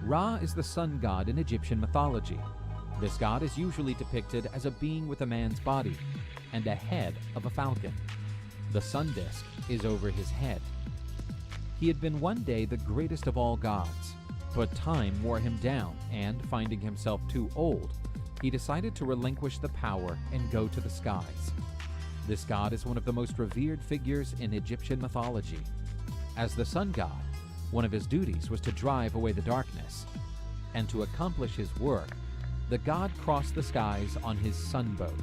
Ra is the sun god in Egyptian mythology. This god is usually depicted as a being with a man's body and a head of a falcon. The sun disk is over his head. He had been one day the greatest of all gods, but time wore him down, and finding himself too old, he decided to relinquish the power and go to the skies. This god is one of the most revered figures in Egyptian mythology. As the sun god, one of his duties was to drive away the darkness, and to accomplish his work, the god crossed the skies on his sunboat,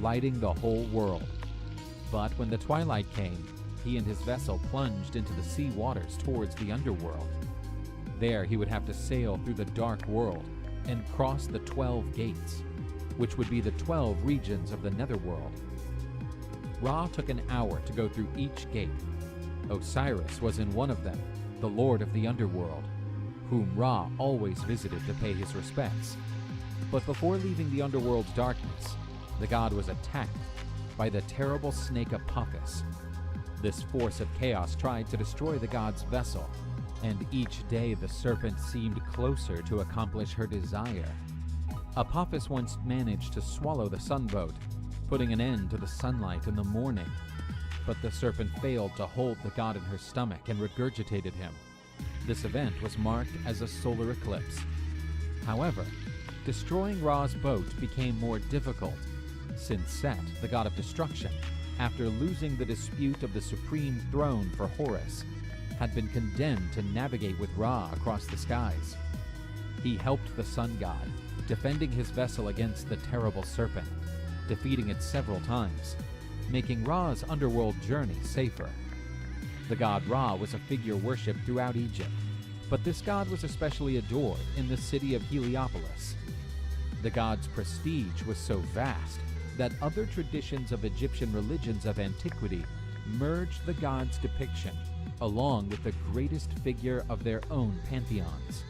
lighting the whole world. But when the twilight came, he and his vessel plunged into the sea waters towards the underworld. There he would have to sail through the dark world and cross the 12 gates, which would be the 12 regions of the netherworld. Ra took an hour to go through each gate. Osiris was in one of them, the lord of the underworld, whom Ra always visited to pay his respects. But before leaving the underworld's darkness, the god was attacked by the terrible snake Apophis. This force of chaos tried to destroy the god's vessel, and each day the serpent seemed closer to accomplish her desire. Apophis once managed to swallow the sunboat, putting an end to the sunlight in the morning. But the serpent failed to hold the god in her stomach and regurgitated him. This event was marked as a solar eclipse. However, destroying Ra's boat became more difficult, since Set, the god of destruction, after losing the dispute of the supreme throne for Horus, had been condemned to navigate with Ra across the skies. He helped the sun god, defending his vessel against the terrible serpent, defeating it several times, making Ra's underworld journey safer. The god Ra was a figure worshipped throughout Egypt, but this god was especially adored in the city of Heliopolis. The god's prestige was so vast that other traditions of Egyptian religions of antiquity merged the god's depiction along with the greatest figure of their own pantheons.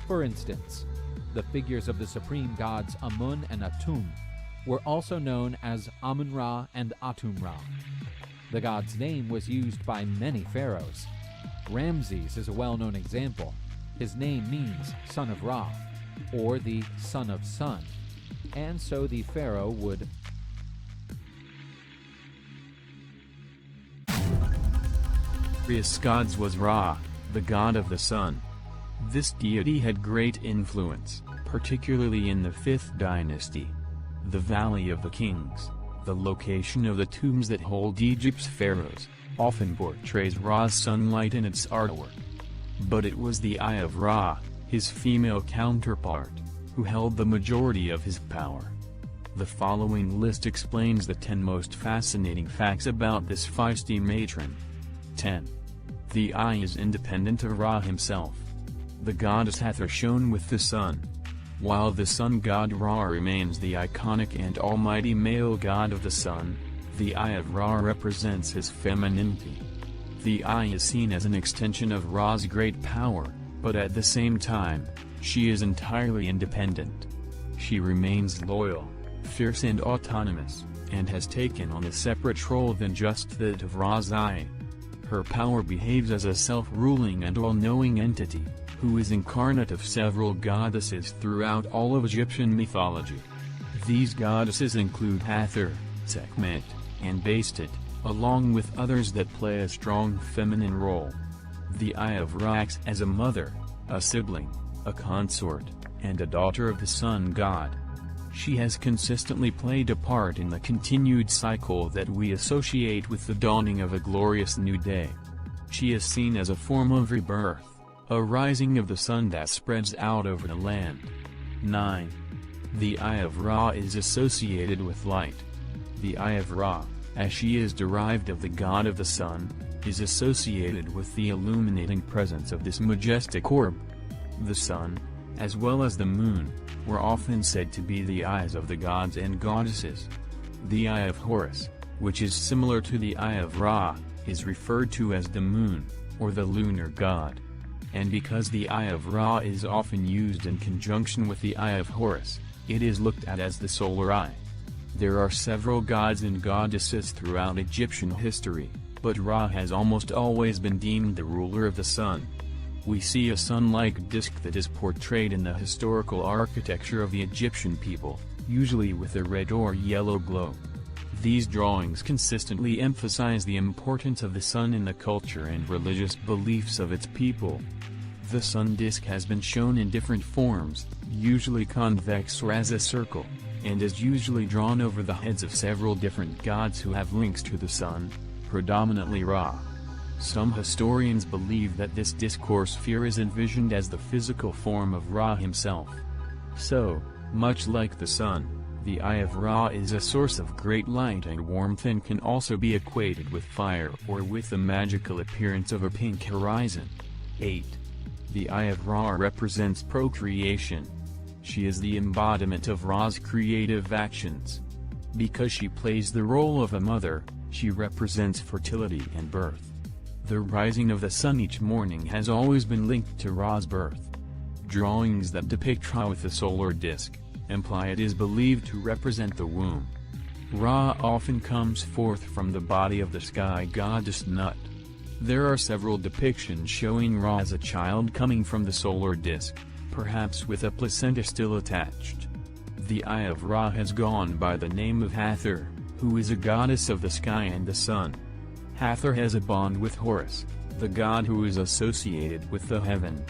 For instance, the figures of the supreme gods Amun and Atum were also known as Amun-Ra and Atum-Ra. The god's name was used by many pharaohs. Ramses is a well-known example. His name means son of Ra, or the son of sun, and so the pharaoh would Previous gods was Ra, the god of the sun. This deity had great influence, particularly in the 5th dynasty. The Valley of the Kings, the location of the tombs that hold Egypt's pharaohs, often portrays Ra's sunlight in its artwork. But it was the Eye of Ra, his female counterpart, who held the majority of his power. The following list explains the 10 most fascinating facts about this feisty matron. 10. The eye is independent of Ra himself. The goddess Hathor shone with the sun. While the sun god Ra remains the iconic and almighty male god of the sun, the Eye of Ra represents his femininity. The eye is seen as an extension of Ra's great power, but at the same time, she is entirely independent. She remains loyal, fierce and autonomous, and has taken on a separate role than just that of Ra's eye. Her power behaves as a self-ruling and all-knowing entity, who is incarnate of several goddesses throughout all of Egyptian mythology. These goddesses include Hathor, Sekhmet, and Bastet, along with others that play a strong feminine role. The Eye of Ra acts as a mother, a sibling, a consort, and a daughter of the sun god. She has consistently played a part in the continued cycle that we associate with the dawning of a glorious new day. She is seen as a form of rebirth, a rising of the sun that spreads out over the land. 9. The Eye of Ra is associated with light. The Eye of Ra, as she is derived of the god of the sun, is associated with the illuminating presence of this majestic orb. The sun, as well as the moon, were often said to be the eyes of the gods and goddesses. The Eye of Horus, which is similar to the Eye of Ra, is referred to as the moon, or the lunar god. And because the Eye of Ra is often used in conjunction with the Eye of Horus, it is looked at as the solar eye. There are several gods and goddesses throughout Egyptian history, but Ra has almost always been deemed the ruler of the sun. We see a sun-like disk that is portrayed in the historical architecture of the Egyptian people, usually with a red or yellow glow. These drawings consistently emphasize the importance of the sun in the culture and religious beliefs of its people. The sun disk has been shown in different forms, usually convex or as a circle, and is usually drawn over the heads of several different gods who have links to the sun, predominantly Ra. Some historians believe that this disk or sphere is envisioned as the physical form of Ra himself. So, much like the sun, the Eye of Ra is a source of great light and warmth and can also be equated with fire or with the magical appearance of a pink horizon. 8. The Eye of Ra represents procreation. She is the embodiment of Ra's creative actions. Because she plays the role of a mother, she represents fertility and birth. The rising of the sun each morning has always been linked to Ra's birth. Drawings that depict Ra with the solar disk imply it is believed to represent the womb. Ra often comes forth from the body of the sky goddess Nut. There are several depictions showing Ra as a child coming from the solar disk, perhaps with a placenta still attached. The Eye of Ra has gone by the name of Hathor, who is a goddess of the sky and the sun. Hathor has a bond with Horus, the god who is associated with the heavens.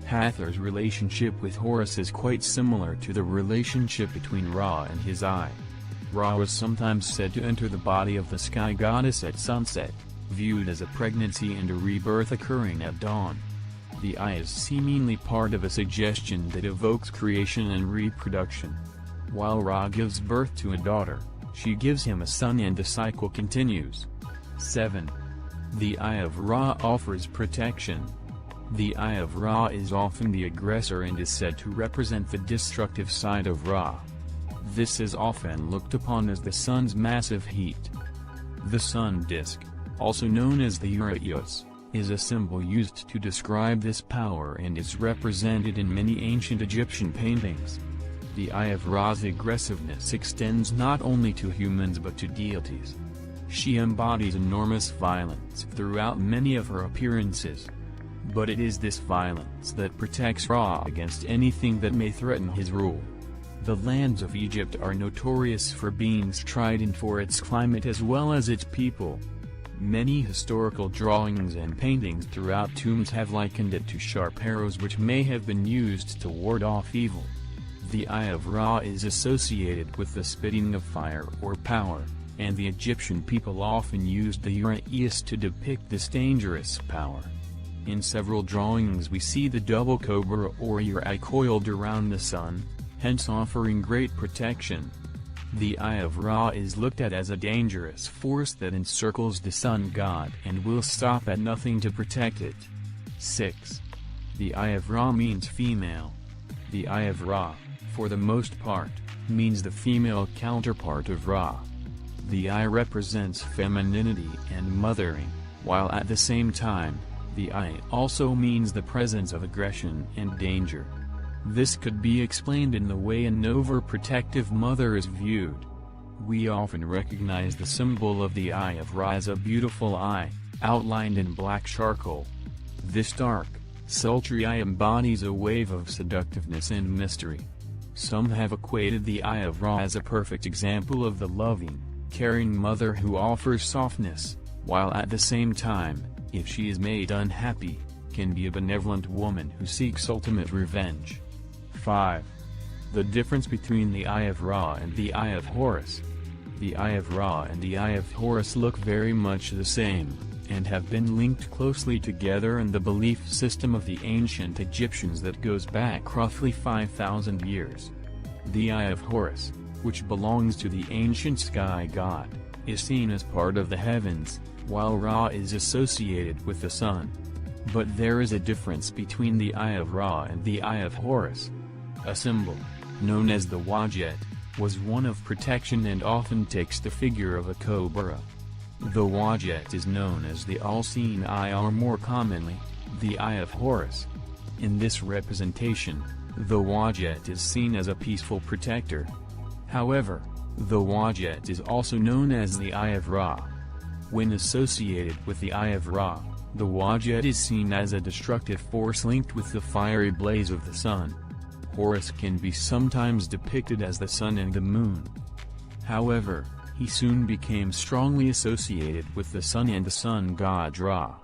Hathor's relationship with Horus is quite similar to the relationship between Ra and his eye. Ra was sometimes said to enter the body of the sky goddess at sunset, viewed as a pregnancy and a rebirth occurring at dawn. The eye is seemingly part of a suggestion that evokes creation and reproduction. While Ra gives birth to a daughter, she gives him a son and the cycle continues. 7. The Eye of Ra offers protection. The Eye of Ra is often the aggressor and is said to represent the destructive side of Ra. This is often looked upon as the sun's massive heat. The sun disk, also known as the Uraeus, is a symbol used to describe this power and is represented in many ancient Egyptian paintings. The Eye of Ra's aggressiveness extends not only to humans but to deities. She embodies enormous violence throughout many of her appearances. But it is this violence that protects Ra against anything that may threaten his rule. The lands of Egypt are notorious for being strident for its climate as well as its people. Many historical drawings and paintings throughout tombs have likened it to sharp arrows which may have been used to ward off evil. The Eye of Ra is associated with the spitting of fire or power, and the Egyptian people often used the Uraeus to depict this dangerous power. In several drawings we see the double cobra or uraei coiled around the sun, hence offering great protection. The Eye of Ra is looked at as a dangerous force that encircles the sun god and will stop at nothing to protect it. 6. The Eye of Ra means female. The Eye of Ra, for the most part, means the female counterpart of Ra. The eye represents femininity and mothering, while at the same time, the eye also means the presence of aggression and danger. This could be explained in the way an overprotective mother is viewed. We often recognize the symbol of the Eye of Ra as a beautiful eye, outlined in black charcoal. This dark, sultry eye embodies a wave of seductiveness and mystery. Some have equated the Eye of Ra as a perfect example of the loving, caring mother who offers softness, while at the same time, if she is made unhappy, can be a benevolent woman who seeks ultimate revenge. 5. The difference between the Eye of Ra and the Eye of Horus. The Eye of Ra and the Eye of Horus look very much the same, and have been linked closely together in the belief system of the ancient Egyptians that goes back roughly 5,000 years. The Eye of Horus, which belongs to the ancient sky god, is seen as part of the heavens, while Ra is associated with the sun. But there is a difference between the Eye of Ra and the Eye of Horus. A symbol, known as the Wajet, was one of protection and often takes the figure of a cobra. The Wajet is known as the all-seeing eye or more commonly, the Eye of Horus. In this representation, the Wajet is seen as a peaceful protector. However, the Wajet is also known as the Eye of Ra. When associated with the Eye of Ra, The Wajet is seen as a destructive force linked with the fiery blaze of the sun. Horus can be sometimes depicted as the sun and the moon. However, he soon became strongly associated with the sun and the sun god Ra.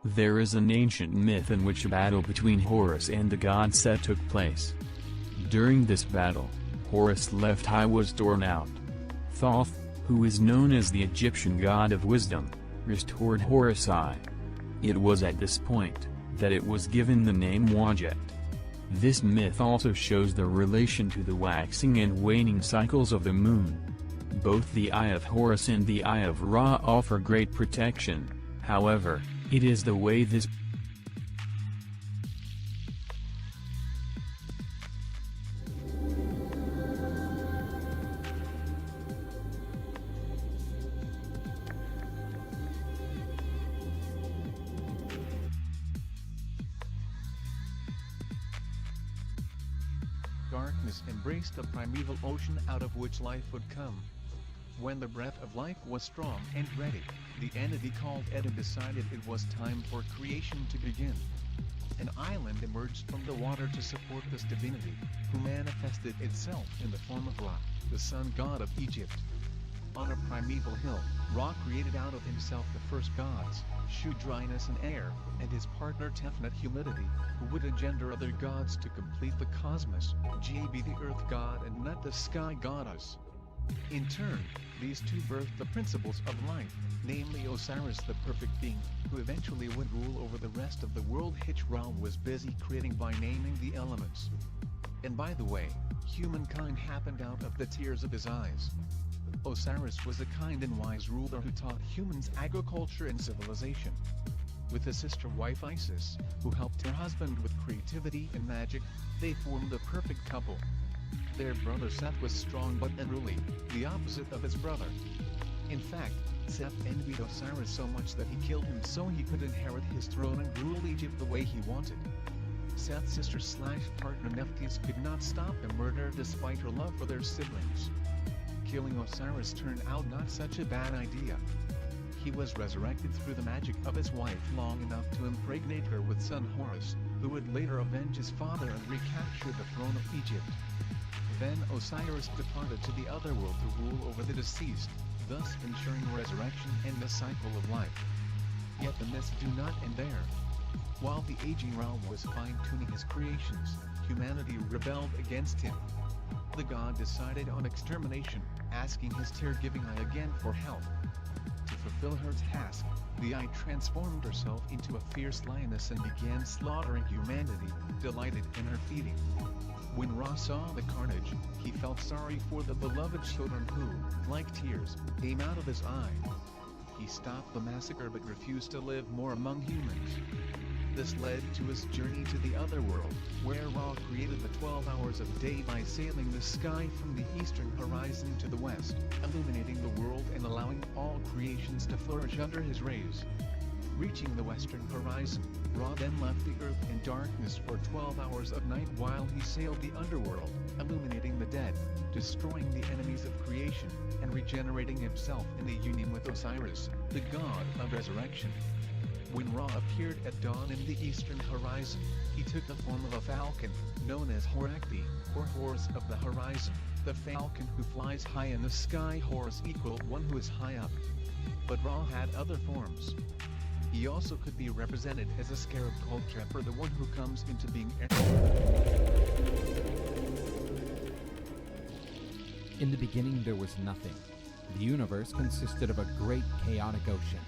There is an ancient myth in which a battle between Horus and the god Set took place. During this battle, Horus' left eye was torn out. Thoth, who is known as the Egyptian god of wisdom, restored Horus' eye. It was at this point that it was given the name Wajet. This myth also shows the relation to the waxing and waning cycles of the moon. Both the Eye of Horus and the Eye of Ra offer great protection. However, it is the way this darkness embraced a primeval ocean out of which life would come. When the breath of life was strong and ready, the entity called Eden decided it was time for creation to begin. An island emerged from the water to support this divinity, who manifested itself in the form of Ra, the sun god of Egypt. On a primeval hill, Ra created out of himself the first gods, Shu dryness and air, and his partner Tefnut humidity, who would engender other gods to complete the cosmos, Jab the earth god and Nut the sky goddess. In turn, these two birthed the principles of life, namely Osiris the perfect being, who eventually would rule over the rest of the world. Ra was busy creating by naming the elements. And by the way, humankind happened out of the tears of his eyes. Osiris was a kind and wise ruler who taught humans agriculture and civilization. With a sister wife Isis, who helped her husband with creativity and magic, they formed a perfect couple. Their brother Seth was strong but unruly, the opposite of his brother. In fact, Seth envied Osiris so much that he killed him so he could inherit his throne and rule Egypt the way he wanted. Seth's sister/partner Nephthys could not stop the murder despite her love for their siblings. Killing Osiris turned out not such a bad idea. He was resurrected through the magic of his wife long enough to impregnate her with son Horus, who would later avenge his father and recapture the throne of Egypt. Then Osiris departed to the otherworld to rule over the deceased, thus ensuring resurrection and the cycle of life. Yet the myths do not end there. While the aging Ra was fine-tuning his creations, humanity rebelled against him. The god decided on extermination, asking his tear-giving eye again for help. To fulfill her task, the eye transformed herself into a fierce lioness and began slaughtering humanity, delighted in her feeding. When Ra saw the carnage, he felt sorry for the beloved children who, like tears, came out of his eye. He stopped the massacre but refused to live more among humans. This led to his journey to the otherworld, where Ra created the 12 hours of day by sailing the sky from the eastern horizon to the west, illuminating the world and allowing all creations to flourish under his rays. Reaching the western horizon, Ra then left the earth in darkness for 12 hours of night while he sailed the underworld, illuminating the dead, destroying the enemies of creation, and regenerating himself in a union with Osiris, the god of resurrection. When Ra appeared at dawn in the eastern horizon, he took the form of a falcon, known as Horakti, or Horus of the horizon, the falcon who flies high in the sky. Horus equaled one who is high up. But Ra had other forms. He also could be represented as a scarab called Chapter, the one who comes into being. In the beginning there was nothing. The universe consisted of a great chaotic ocean.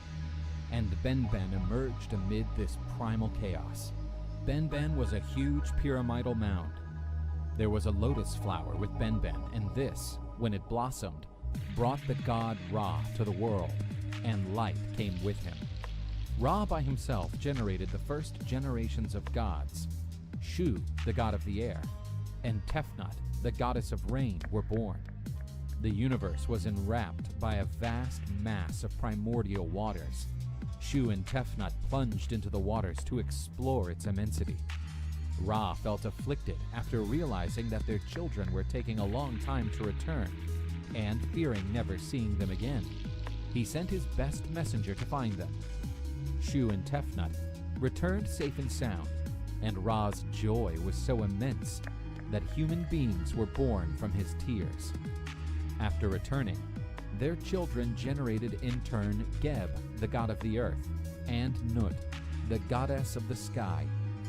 And Benben emerged amid this primal chaos. Benben was a huge pyramidal mound. There was a lotus flower with Benben, and this, when it blossomed, brought the god Ra to the world, and light came with him. Ra by himself generated the first generations of gods. Shu, the god of the air, and Tefnut, the goddess of rain, were born. The universe was enwrapped by a vast mass of primordial waters. Shu and Tefnut plunged into the waters to explore its immensity. Ra felt afflicted after realizing that their children were taking a long time to return, and fearing never seeing them again. He sent his best messenger to find them. Shu and Tefnut, returned safe and sound, and Ra's joy was so immense that human beings were born from his tears. After returning, their children generated in turn Geb, the god of the earth, and Nut, the goddess of the sky,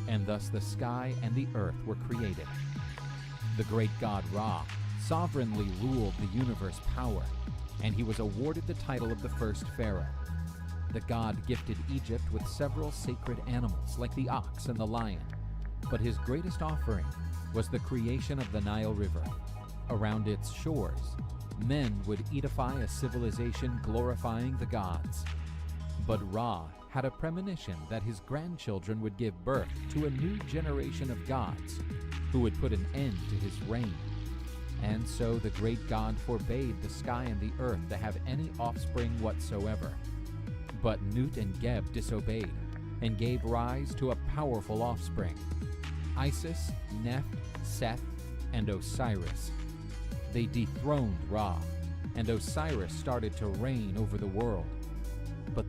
and thus the sky and the earth were created. The great god Ra sovereignly ruled the universe power, and he was awarded the title of the first pharaoh. The god gifted Egypt with several sacred animals like the ox and the lion, but his greatest offering was the creation of the Nile River. Around its shores, men would edify a civilization glorifying the gods. But Ra had a premonition that his grandchildren would give birth to a new generation of gods who would put an end to his reign. And so the great god forbade the sky and the earth to have any offspring whatsoever. But Nut and Geb disobeyed and gave rise to a powerful offspring, Isis, Neph, Seth, and Osiris. They dethroned Ra, and Osiris started to reign over the world. But